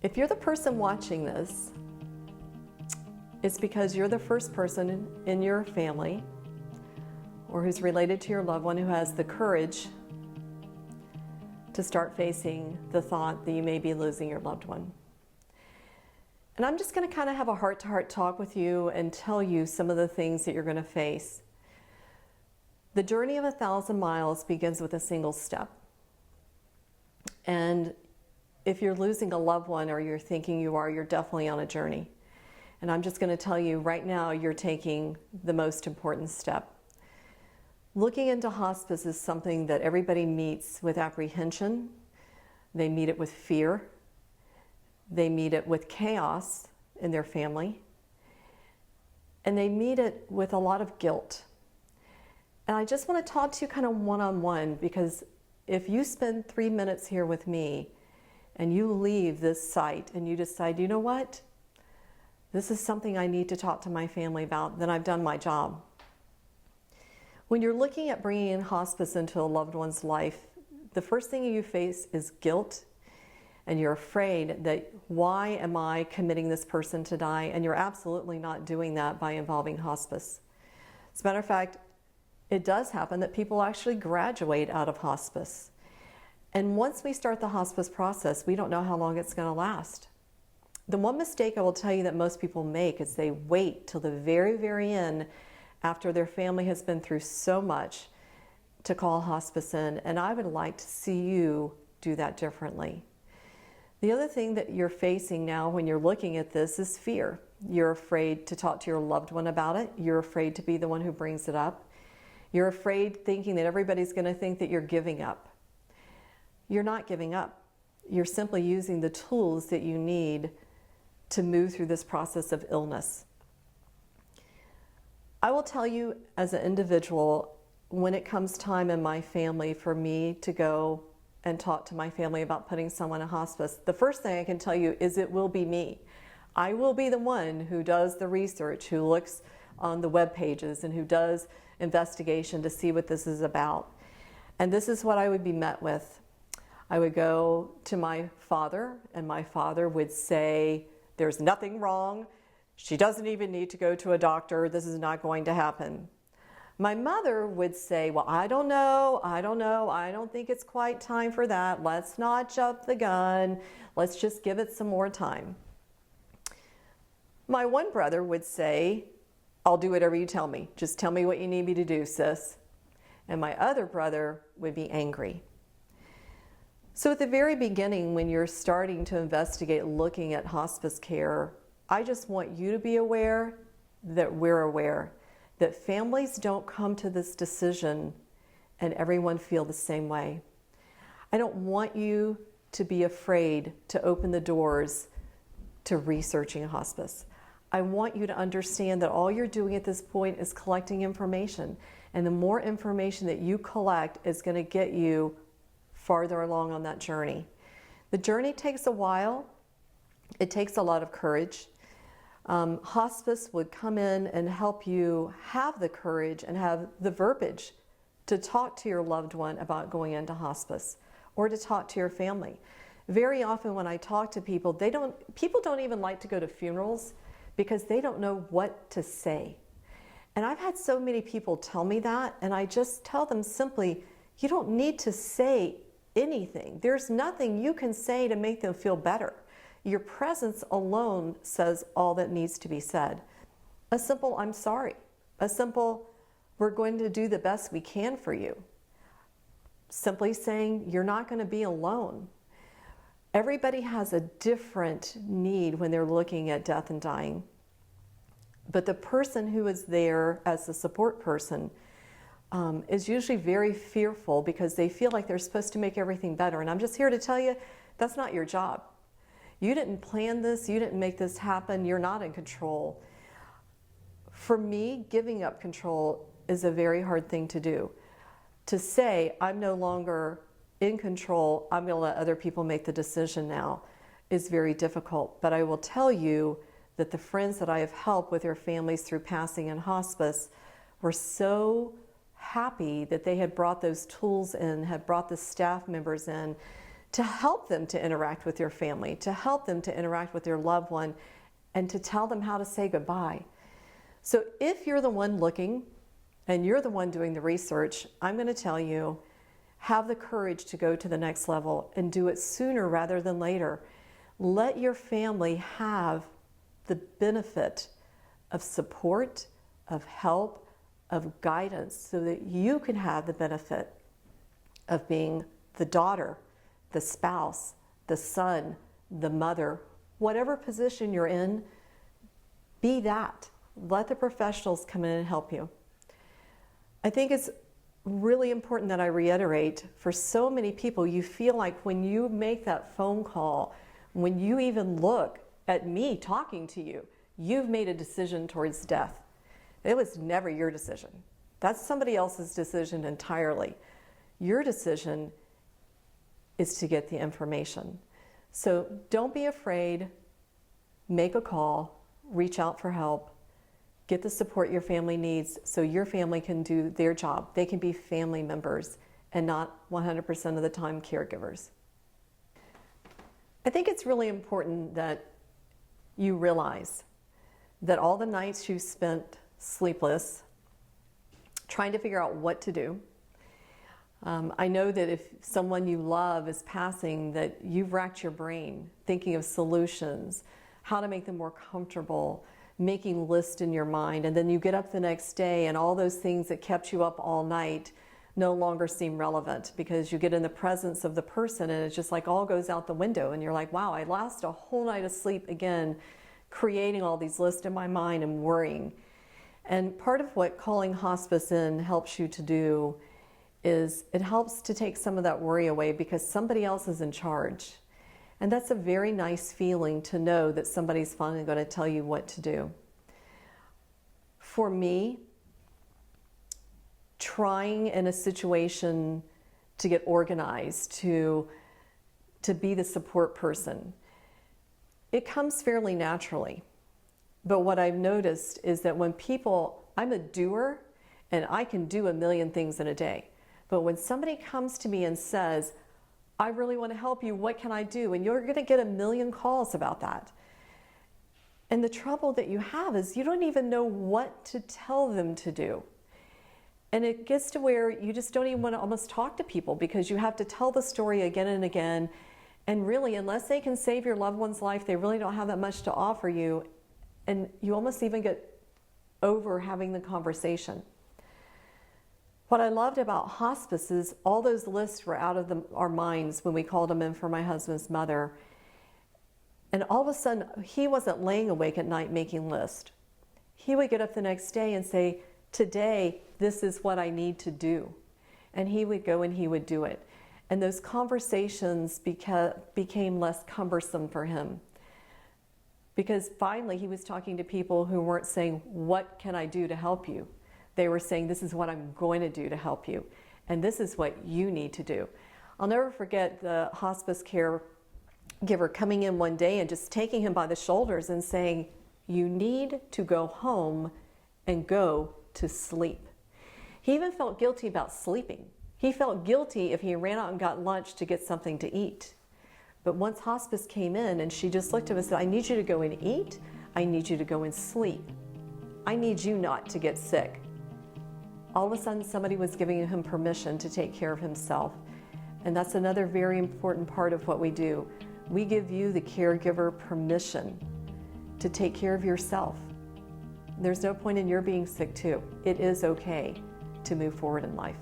If you're the person watching this, it's because you're the first person in your family or who's related to your loved one who has the courage to start facing the thought that you may be losing your loved one. And I'm just going to kind of have a heart-to-heart talk with you and tell you some of the things that you're going to face. The journey of 1,000 miles begins with a single step. And if you're losing a loved one or you're thinking you are, you're definitely on a journey. And I'm just going to tell you right now, you're taking the most important step. Looking into hospice is something that everybody meets with apprehension. They meet it with fear. They meet it with chaos in their family. And they meet it with a lot of guilt. And I just want to talk to you kind of one-on-one, because if you spend 3 minutes here with me and you leave this site and you decide, you know what, this is something I need to talk to my family about, then I've done my job. When you're looking at bringing in hospice into a loved one's life, the first thing you face is guilt, and you're afraid that why am I committing this person to die? And you're absolutely not doing that by involving hospice. As a matter of fact, it does happen that people actually graduate out of hospice. And once we start the hospice process, we don't know how long it's going to last. The one mistake I will tell you that most people make is they wait till the very, very end after their family has been through so much to call hospice in. And I would like to see you do that differently. The other thing that you're facing now when you're looking at this is fear. You're afraid to talk to your loved one about it. You're afraid to be the one who brings it up. You're afraid thinking that everybody's going to think that you're giving up. You're not giving up. You're simply using the tools that you need to move through this process of illness. I will tell you as an individual, when it comes time in my family for me to go and talk to my family about putting someone in hospice, the first thing I can tell you is it will be me. I will be the one who does the research, who looks on the web pages and who does investigation to see what this is about. And this is what I would be met with. I would go to my father, and my father would say, there's nothing wrong. She doesn't even need to go to a doctor. This is not going to happen. My mother would say, well, I don't know. I don't think it's quite time for that. Let's not jump the gun. Let's just give it some more time. My one brother would say, I'll do whatever you tell me. Just tell me what you need me to do, sis. And my other brother would be angry. So at the very beginning, when you're starting to investigate looking at hospice care, I just want you to be aware that we're aware that families don't come to this decision and everyone feel the same way. I don't want you to be afraid to open the doors to researching hospice. I want you to understand that all you're doing at this point is collecting information. And the more information that you collect is going to get you farther along on that journey. The journey takes a while. It takes a lot of courage. Hospice would come in and help you have the courage and have the verbiage to talk to your loved one about going into hospice or to talk to your family. Very often when I talk to people, people don't even like to go to funerals because they don't know what to say. And I've had so many people tell me that, and I just tell them simply, you don't need to say anything. There's nothing you can say to make them feel better. Your presence alone says all that needs to be said. A simple, I'm sorry. A simple, we're going to do the best we can for you. Simply saying, you're not going to be alone. Everybody has a different need when they're looking at death and dying. But the person who is there as the support person is usually very fearful because they feel like they're supposed to make everything better. And I'm just here to tell you, that's not your job. You didn't plan this, you didn't make this happen, you're not in control. For me, giving up control is a very hard thing to do. To say, I'm no longer in control, I'm going to let other people make the decision now, is very difficult. But I will tell you that the friends that I have helped with their families through passing and hospice were so happy that they had brought those tools in, had brought the staff members in to help them to interact with their family, to help them to interact with their loved one, and to tell them how to say goodbye. So if you're the one looking and you're the one doing the research, I'm going to tell you, have the courage to go to the next level and do it sooner rather than later. Let your family have the benefit of support, of help, of guidance, so that you can have the benefit of being the daughter, the spouse, the son, the mother, whatever position you're in, be that. Let the professionals come in and help you. I think it's really important that I reiterate, for so many people, you feel like when you make that phone call, when you even look at me talking to you, you've made a decision towards death. It was never your decision. That's somebody else's decision entirely. Your decision is to get the information. So don't be afraid. Make a call, reach out for help, get the support your family needs so your family can do their job. They can be family members and not 100% of the time caregivers. I think it's really important that you realize that all the nights you spent sleepless, trying to figure out what to do. I know that if someone you love is passing, that you've racked your brain thinking of solutions, how to make them more comfortable, making lists in your mind, and then you get up the next day and all those things that kept you up all night no longer seem relevant because you get in the presence of the person and it's just like all goes out the window and you're like, wow, I lost a whole night of sleep again, creating all these lists in my mind and worrying. And part of what calling hospice in helps you to do is it helps to take some of that worry away because somebody else is in charge. And that's a very nice feeling to know that somebody's finally going to tell you what to do. For me, trying in a situation to get organized, to be the support person, it comes fairly naturally. But what I've noticed is that when people, I'm a doer and I can do a million things in a day. But when somebody comes to me and says, I really want to help you, what can I do? And you're going to get a million calls about that. And the trouble that you have is you don't even know what to tell them to do. And it gets to where you just don't even want to almost talk to people because you have to tell the story again and again. And really, unless they can save your loved one's life, they really don't have that much to offer you. And you almost even get over having the conversation. What I loved about hospice is all those lists were out of our minds when we called them in for my husband's mother. And all of a sudden, he wasn't laying awake at night making lists. He would get up the next day and say, today, this is what I need to do. And he would go and he would do it. And those conversations became less cumbersome for him. Because finally, he was talking to people who weren't saying, what can I do to help you? They were saying, this is what I'm going to do to help you. And this is what you need to do. I'll never forget the hospice caregiver coming in one day and just taking him by the shoulders and saying, you need to go home and go to sleep. He even felt guilty about sleeping. He felt guilty if he ran out and got lunch to get something to eat. But once hospice came in and she just looked at him and said, I need you to go and eat. I need you to go and sleep. I need you not to get sick. All of a sudden, somebody was giving him permission to take care of himself. And that's another very important part of what we do. We give you, the caregiver, permission to take care of yourself. There's no point in your being sick too. It is okay to move forward in life.